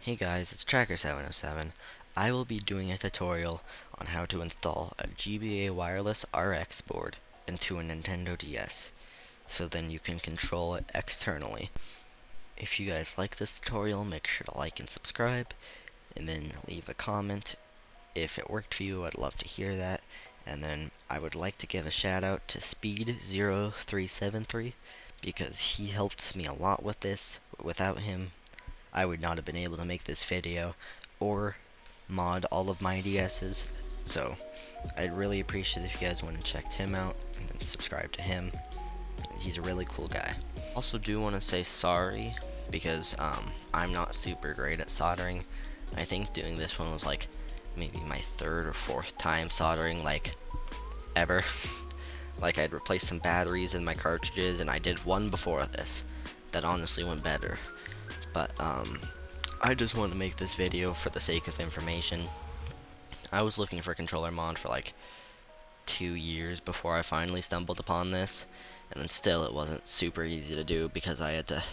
Hey guys, it's Tracker707. I will be doing a tutorial on how to install a GBA Wireless RX Board into a Nintendo DS, so then you can control it externally. If you guys like this tutorial, make sure to like and subscribe, and then leave a comment. If it worked for you, I'd love to hear that. And then I would like to give a shout out to Speed0373, because he helped me a lot with this. Without him, I would not have been able to make this video or mod all of my DS's. So I'd really appreciate if you guys went and checked him out and subscribe to him. He's a really cool guy. Also do want to say sorry because I'm not super great at soldering. I think doing this one was like maybe my third or fourth time soldering like ever. Like I'd replaced some batteries in my cartridges, and I did one before this that honestly went better. But I just want to make this video for the sake of information. I was looking for a controller mod for like 2 years before I finally stumbled upon this, and then still it wasn't super easy to do because I had to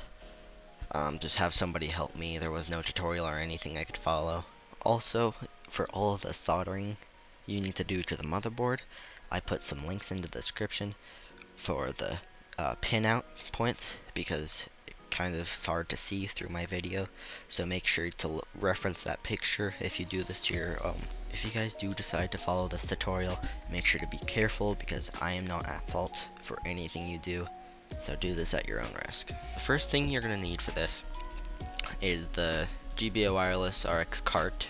just have somebody help me. There was no tutorial or anything I could follow. Also, for all of the soldering you need to do to the motherboard, I put some links in the description for the pinout points, because kind of hard to see through my video, so make sure to reference that picture if you do this to your if you guys do decide to follow this tutorial. Make sure to be careful because I am not at fault for anything you do, so do this at your own risk. The first thing you're gonna need for this is the GBA Wireless RX cart,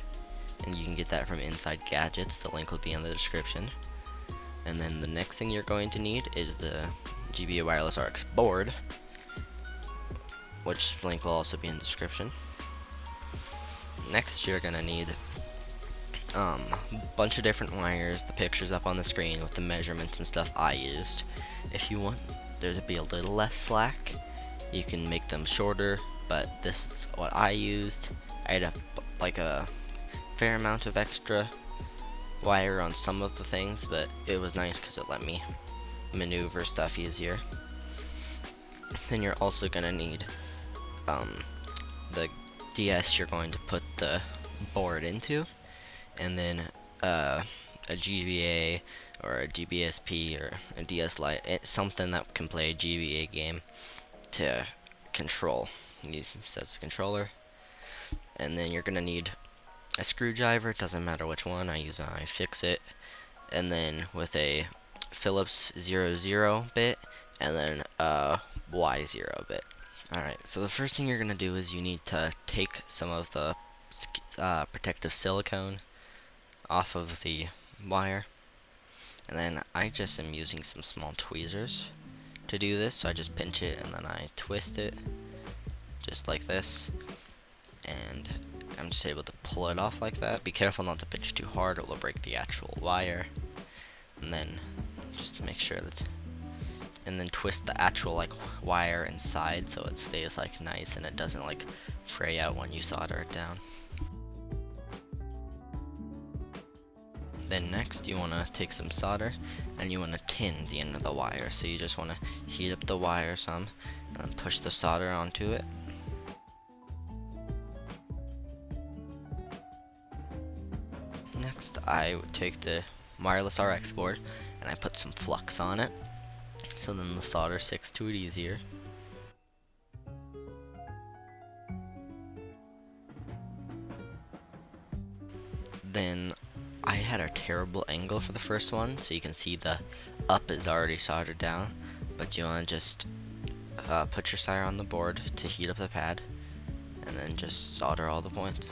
and you can get that from Inside Gadgets. The link will be in the description. And then the next thing you're going to need is the GBA Wireless RX Board, which link will also be in the description. Next, you're gonna need a bunch of different wires. The picture's up on the screen with the measurements and stuff I used. If you want there to be a little less slack, you can make them shorter, but this is what I used. I had a fair amount of extra wire on some of the things, but it was nice because it let me maneuver stuff easier. Then you're also gonna need the DS you're going to put the board into, and then a GBA or a GBSP or a DS Lite, something that can play a GBA game to control. It says controller. And then you're gonna need a screwdriver. It doesn't matter which one. I use an iFixit, and then with a Phillips 00 bit, and then a Y0 bit. Alright, so the first thing you're going to do is you need to take some of the protective silicone off of the wire, and then I just am using some small tweezers to do this. So I just pinch it and then I twist it just like this, and I'm just able to pull it off like that. Be careful not to pinch too hard, it will break the actual wire. And then just make sure that, and then twist the actual like wire inside so it stays like nice and it doesn't like fray out when you solder it down. Then next you want to take some solder and you want to tin the end of the wire. So you just want to heat up the wire some and then push the solder onto it. Next I would take the wireless RX board and I put some flux on it, so then the solder sticks to it easier. Then I had a terrible angle for the first one, so you can see the up is already soldered down, but you want to just put your solder on the board to heat up the pad, and then just solder all the points.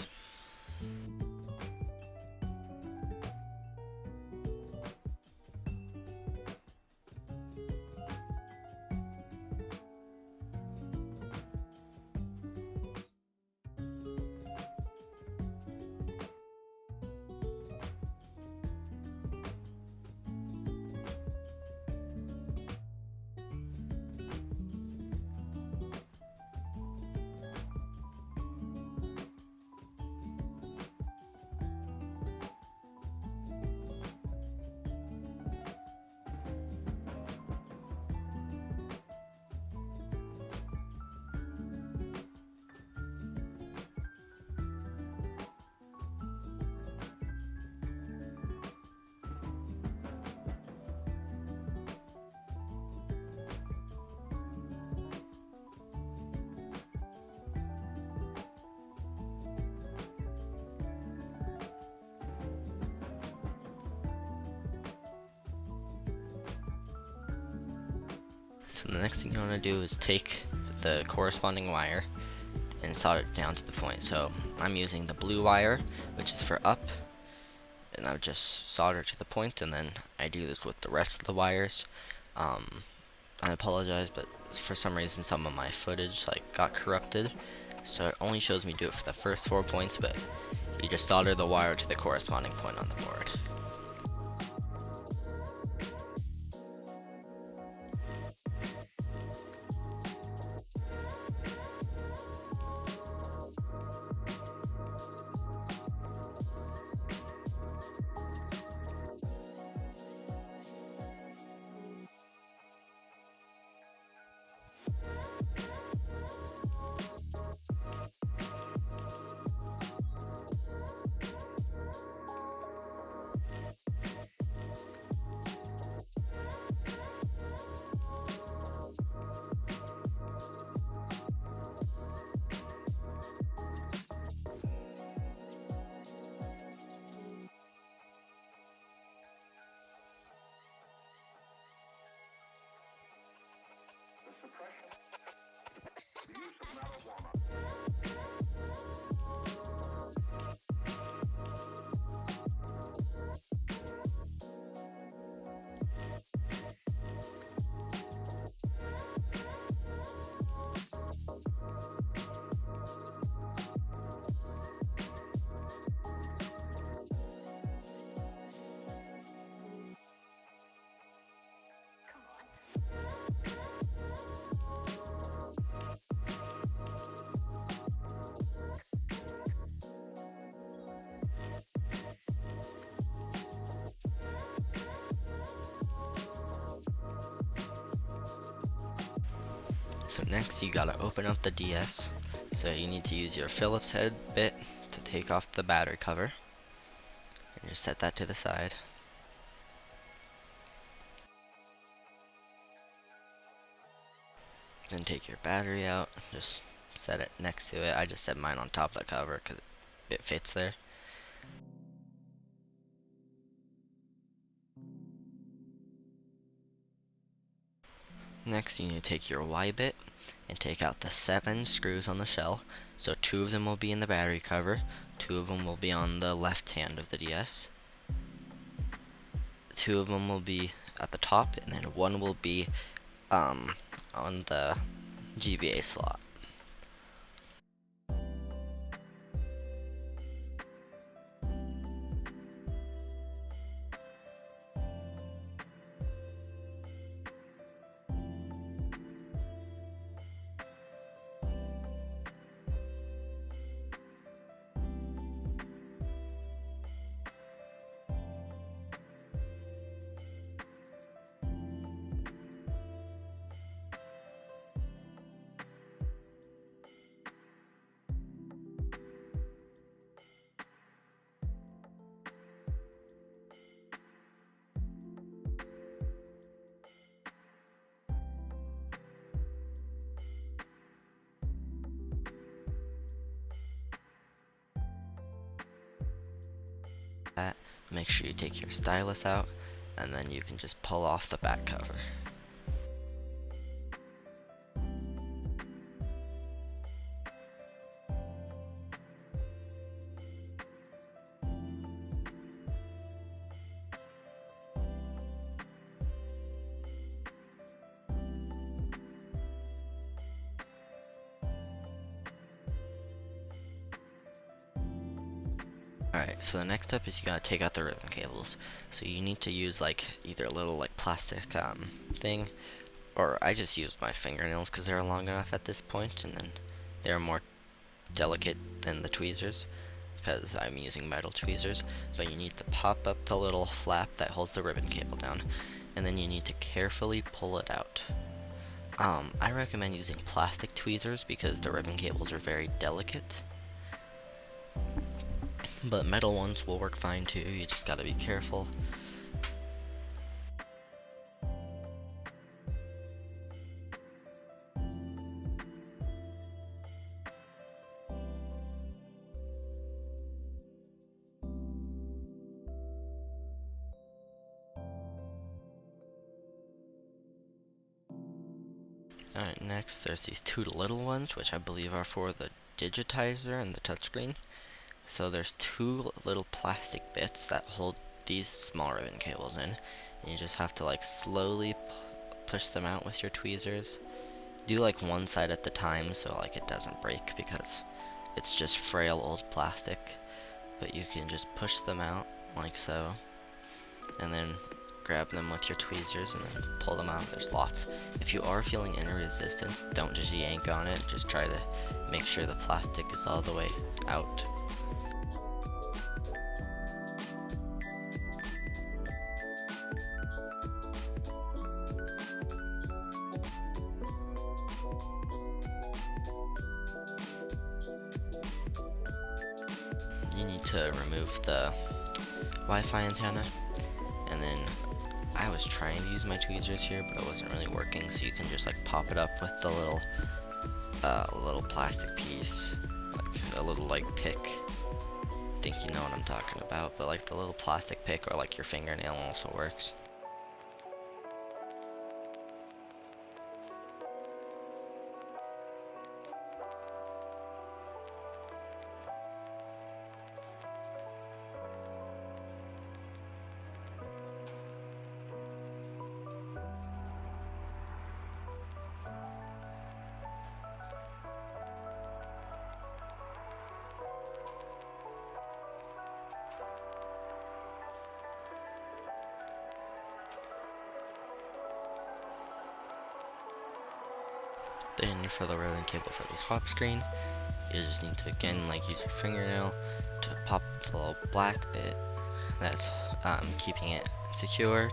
So the next thing you want to do is take the corresponding wire and solder it down to the point. So I'm using the blue wire, which is for up, and I would just solder to the point, and then I do this with the rest of the wires. I apologize, but for some reason some of my footage got corrupted, so it only shows me do it for the first 4 points, but you just solder the wire to the corresponding point on the board. So next you gotta open up the DS. So you need to use your Phillips head bit to take off the battery cover. And just set that to the side. Then take your battery out, just set it next to it. I just set mine on top of the cover because it fits there. Next you need to take your Y bit and take out the 7 screws on the shell. So 2 of them will be in the battery cover, 2 of them will be on the left hand of the DS, 2 of them will be at the top, and then 1 will be on the GBA slot. Make sure you take your stylus out, and then you can just pull off the back cover. Alright, so the next step is you gotta take out the ribbon cables. So you need to use either a little plastic thing, or I just used my fingernails because they're long enough at this point, and then they're more delicate than the tweezers because I'm using metal tweezers. But you need to pop up the little flap that holds the ribbon cable down, and then you need to carefully pull it out. I recommend using plastic tweezers because the ribbon cables are very delicate. But metal ones will work fine too, you just gotta be careful. Alright, next there's these two little ones, which I believe are for the digitizer and the touchscreen. So there's two little plastic bits that hold these small ribbon cables in, and you just have to like slowly push them out with your tweezers. Do like one side at the time so like it doesn't break, because it's just frail old plastic. But you can just push them out like so, and then grab them with your tweezers and then pull them out. There's lots. If you are feeling any resistance, don't just yank on it, just try to make sure the plastic is all the way out. You need to remove the Wi-Fi antenna, and then I was trying to use my tweezers here, but it wasn't really working, so you can just like pop it up with the little plastic piece, like a little like pick. I think you know what I'm talking about, but like the little plastic pick or like your fingernail also works. Then for the ribbon cable for the swap screen, you just need to again like use your fingernail to pop the little black bit that's keeping it secured,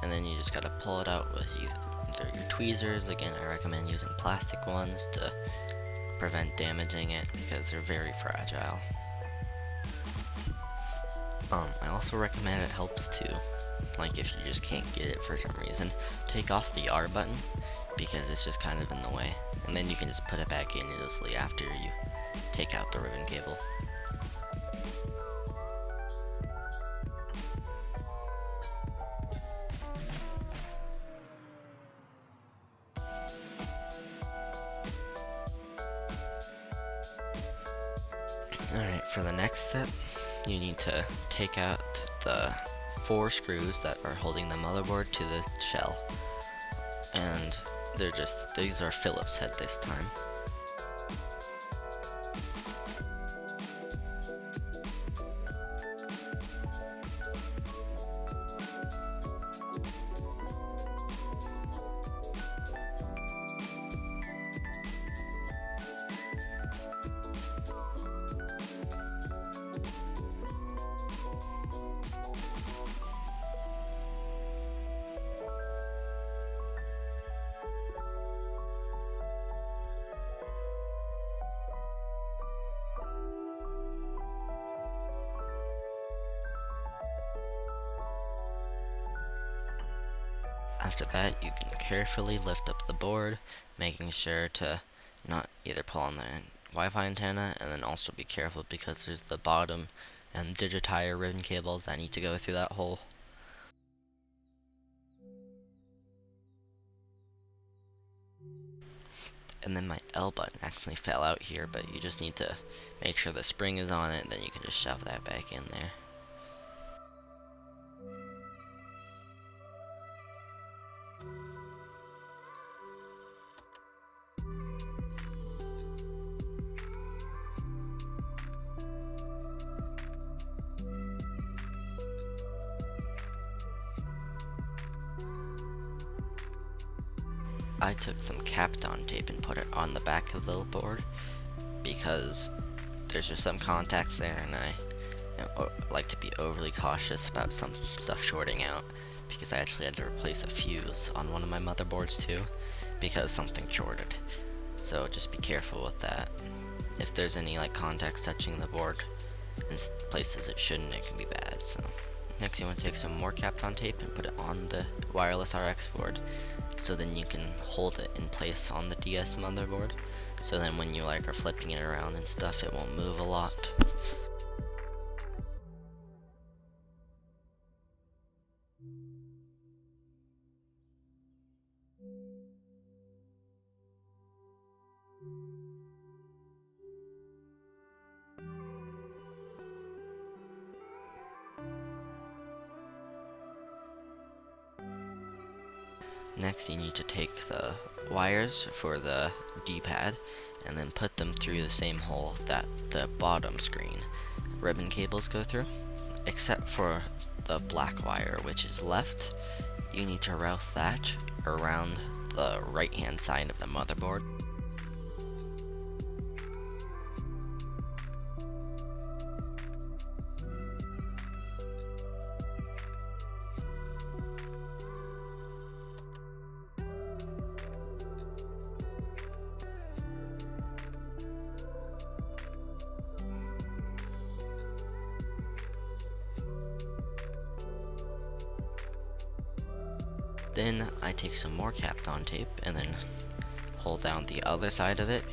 and then you just gotta pull it out with either your tweezers. Again, I recommend using plastic ones to prevent damaging it because they're very fragile. I also recommend, it helps to, like if you just can't get it for some reason, take off the R button, because it's just kind of in the way, and then you can just put it back in easily after you take out the ribbon cable. Alright, for the next step, you need to take out the 4 screws that are holding the motherboard to the shell, and these are Phillips head this time. After that, you can carefully lift up the board, making sure to not either pull on the Wi-Fi antenna, and then also be careful because there's the bottom and digitizer ribbon cables that need to go through that hole. And then my L button actually fell out here, but you just need to make sure the spring is on it, and then you can just shove that back in there. I took some Kapton tape and put it on the back of the board because there's just some contacts there, and I like to be overly cautious about some stuff shorting out, because I actually had to replace a fuse on one of my motherboards too because something shorted. So just be careful with that. If there's any like contacts touching the board in places it shouldn't, it can be bad. So next you want to take some more Kapton tape and put it on the wireless RX board, so then you can hold it in place on the DS motherboard, so then when you like are flipping it around and stuff, it won't move a lot. Next you need to take the wires for the D-pad and then put them through the same hole that the bottom screen ribbon cables go through, except for the black wire, which is left. You need to route that around the right hand side of the motherboard. Then I take some more Kapton tape and then hold down the other side of it.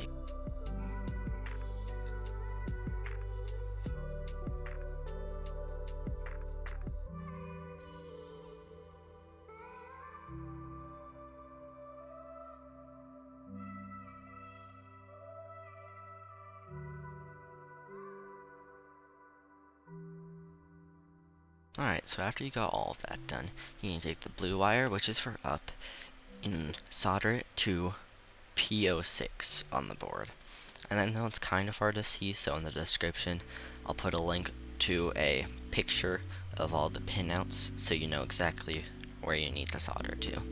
Alright, so after you got all of that done, you need to take the blue wire, which is for up, and solder it to P06 on the board. And I know it's kind of hard to see, so in the description I'll put a link to a picture of all the pinouts so you know exactly where you need to solder to.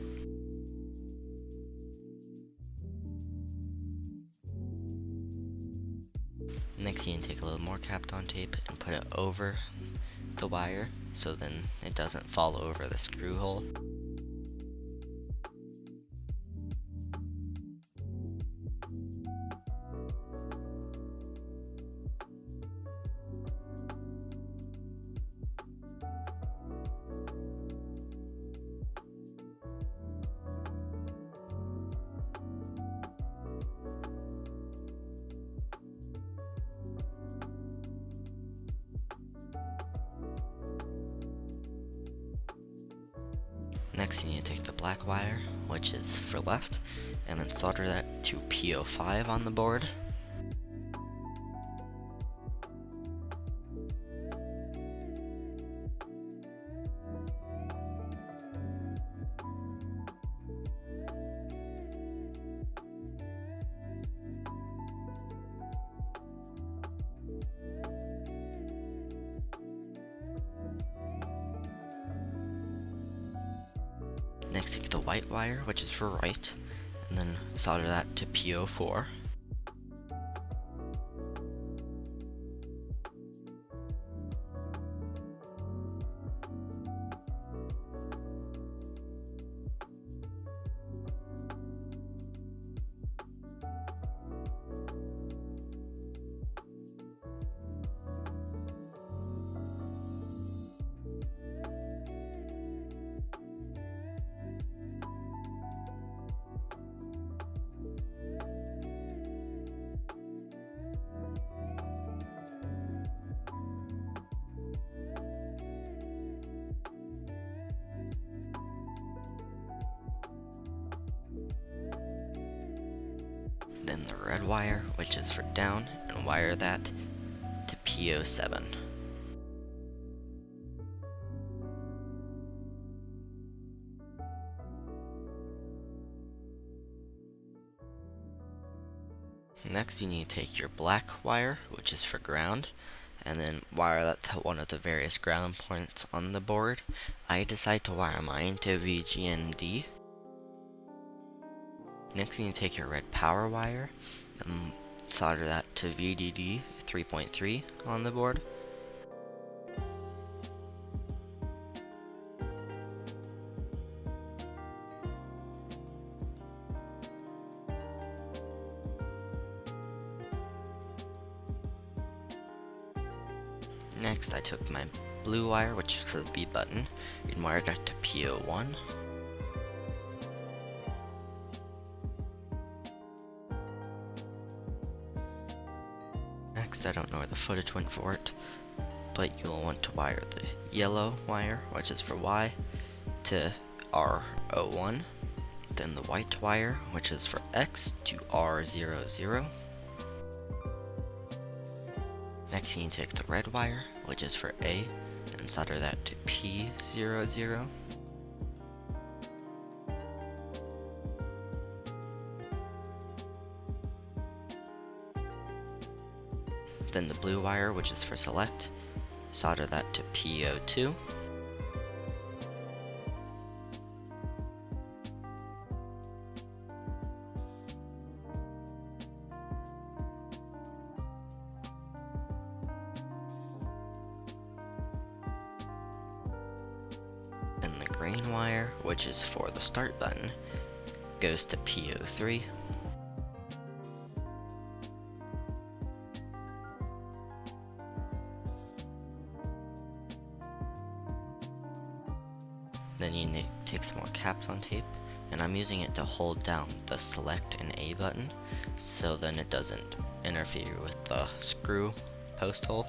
Next you need to take a little more Kapton tape and put it over the wire so then it doesn't fall over the screw hole. Next you need to take the black wire, which is for left, and then solder that to P05 on the board. Next take the white wire, which is for right, and then solder that to P04. Then the red wire, which is for down, and wire that to P07. Next you need to take your black wire, which is for ground, and then wire that to one of the various ground points on the board. I decide to wire mine to VGND. Next you need to take your red power wire and solder that to VDD 3.3 on the board. Next I took my blue wire, which is for the B button, and wired that to P01. Next, I don't know where the footage went for it, but you'll want to wire the yellow wire, which is for Y, to R01. Then the white wire, which is for X, to R00. Next you need to take the red wire, which is for A, and solder that to P00. Then the blue wire, which is for select, solder that to PO2. And the green wire, which is for the start button, goes to PO3. Then you take some more Kapton tape, and I'm using it to hold down the select and A button, so then it doesn't interfere with the screw post hole.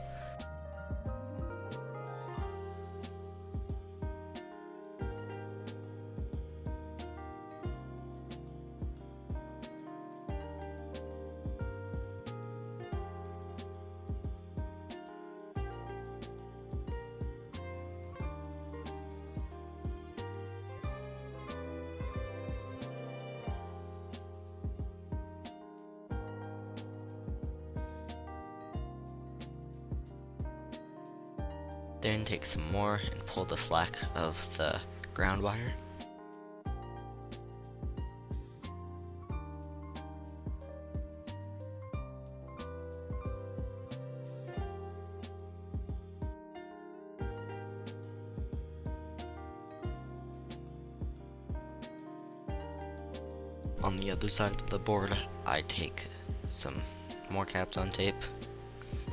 Then take some more and pull the slack of the ground wire. On the other side of the board, I take some more Kapton tape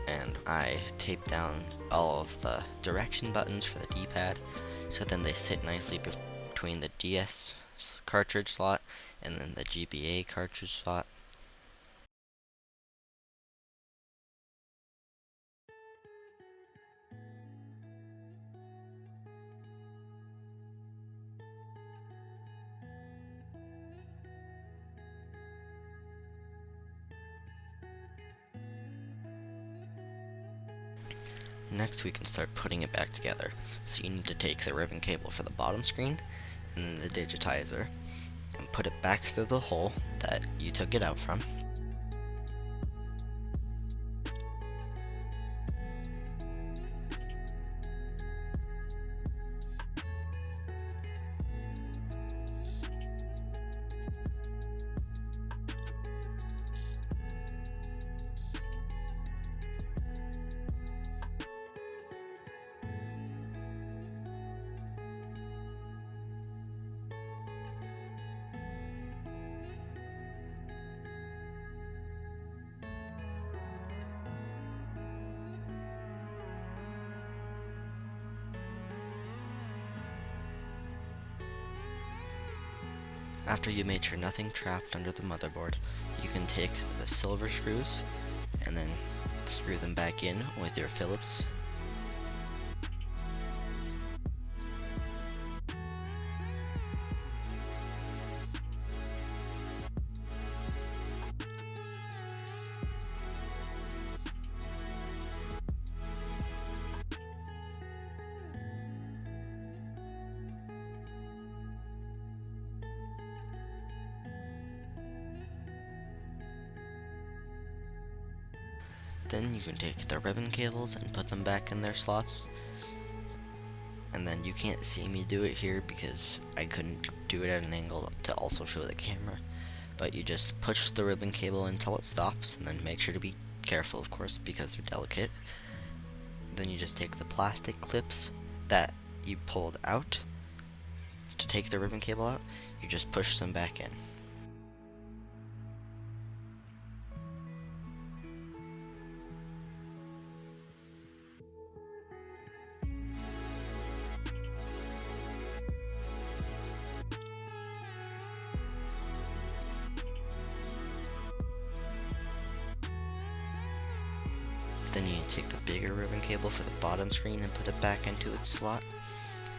and I tape down all of the direction buttons for the D-pad, so then they sit nicely between the DS cartridge slot and then the GBA cartridge slot. Next we can start putting it back together. So you need to take the ribbon cable for the bottom screen and then the digitizer and put it back through the hole that you took it out from. After you made sure nothing trapped under the motherboard, you can take the silver screws and then screw them back in with your Phillips. Then you can take the ribbon cables and put them back in their slots. And then you can't see me do it here because I couldn't do it at an angle to also show the camera. But you just push the ribbon cable until it stops, and then make sure to be careful, of course, because they're delicate. Then you just take the plastic clips that you pulled out to take the ribbon cable out, you just push them back in. Then you take the bigger ribbon cable for the bottom screen and put it back into its slot.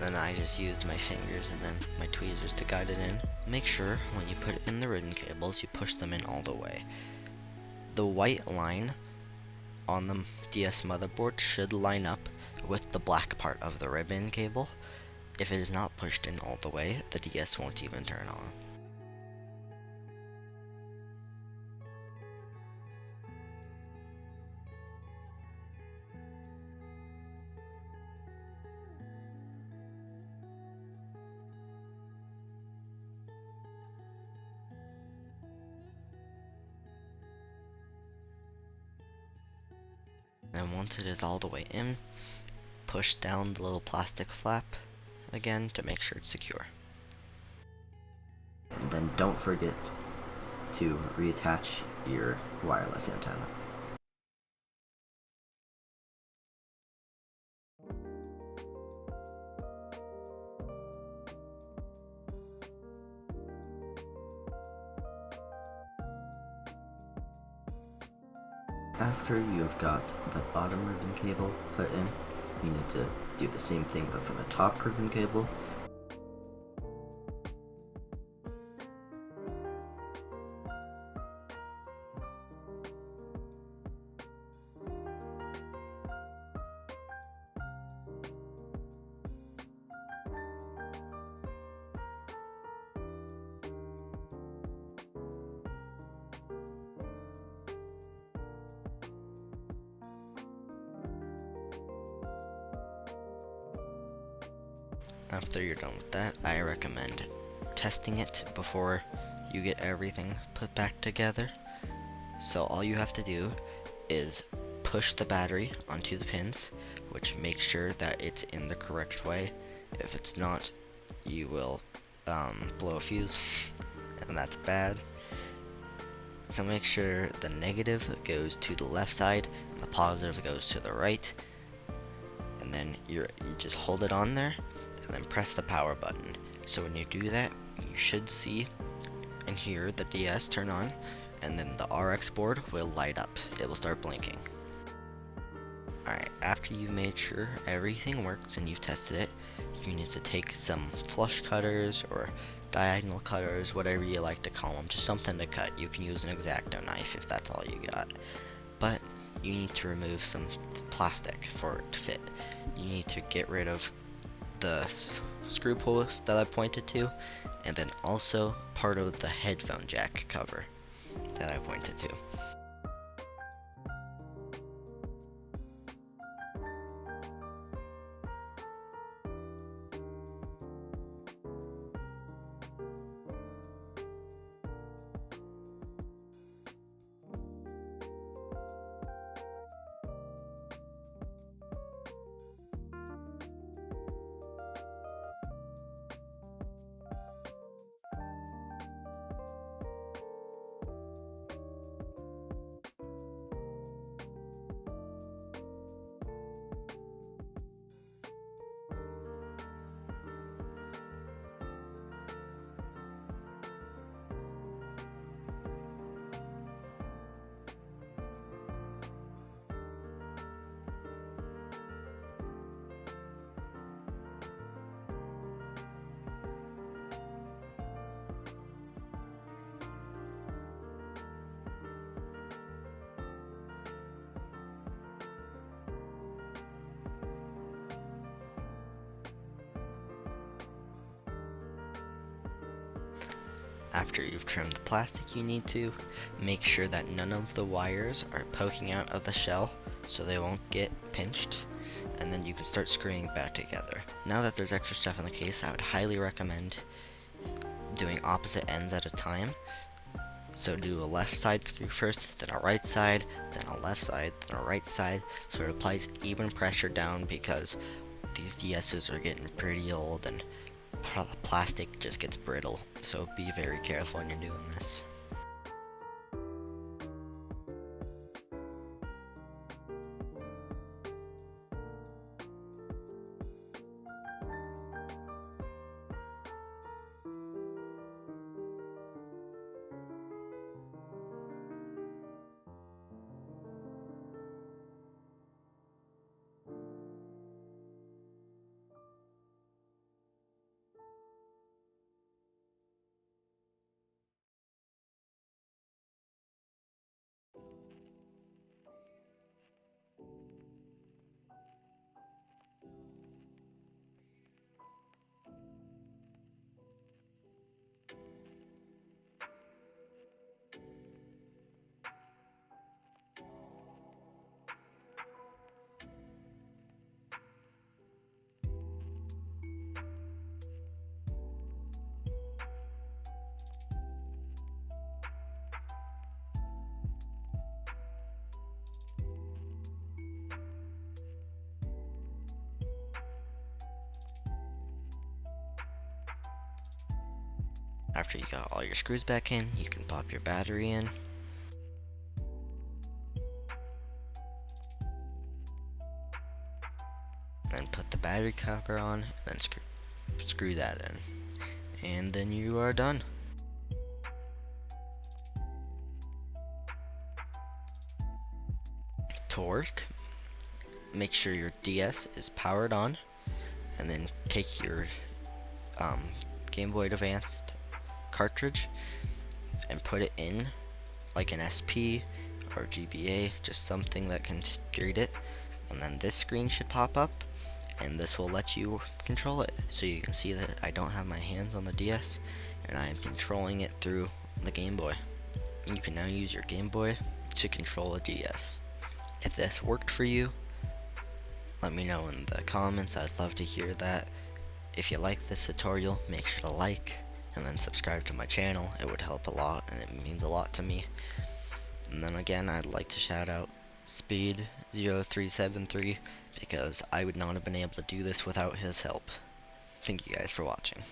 Then I just used my fingers and then my tweezers to guide it in. Make sure when you put in the ribbon cables, you push them in all the way. The white line on the DS motherboard should line up with the black part of the ribbon cable. If it is not pushed in all the way, the DS won't even turn on. then once it is all the way in, push down the little plastic flap again to make sure it's secure. And then don't forget to reattach your wireless antenna. After you have got the bottom ribbon cable put in, you need to do the same thing but for the top ribbon cable. After you're done with that, I recommend testing it before you get everything put back together. So all you have to do is push the battery onto the pins, which makes sure that it's in the correct way. If it's not, you will blow a fuse, and that's bad. So make sure the negative goes to the left side and the positive goes to the right, and then you just hold it on there and then press the power button. So when you do that, you should see and hear the DS turn on, and then the RX board will light up. It will start blinking. Alright, after you've made sure everything works and you've tested it, you need to take some flush cutters or diagonal cutters, whatever you like to call them, just something to cut. You can use an X-Acto knife if that's all you got. But you need to remove some plastic for it to fit. You need to get rid of the screw post that I pointed to, and then also part of the headphone jack cover that I pointed to. After you've trimmed the plastic, you need to make sure that none of the wires are poking out of the shell so they won't get pinched, and then you can start screwing it back together. Now that there's extra stuff in the case, I would highly recommend doing opposite ends at a time. So do a left side screw first, then a right side, then a left side, then a right side, so it applies even pressure down, because these DSs are getting pretty old and plastic just gets brittle, so be very careful when you're doing this. all your screws back in, you can pop your battery in. Then put the battery cover on, and then screw that in. And then you are done. To work, make sure your DS is powered on, and then take your Game Boy Advanced cartridge and put it in like an SP or GBA, just something that can read it, and then this screen should pop up, and this will let you control it. So you can see that I don't have my hands on the DS, and I am controlling it through the Game Boy. And you can now use your Game Boy to control a DS. If this worked for you, let me know in the comments. I'd love to hear that. If you like this tutorial, make sure to like and then subscribe to my channel. It would help a lot, and it means a lot to me. And then again, I'd like to shout out Speed0373 because I would not have been able to do this without his help. Thank you guys for watching.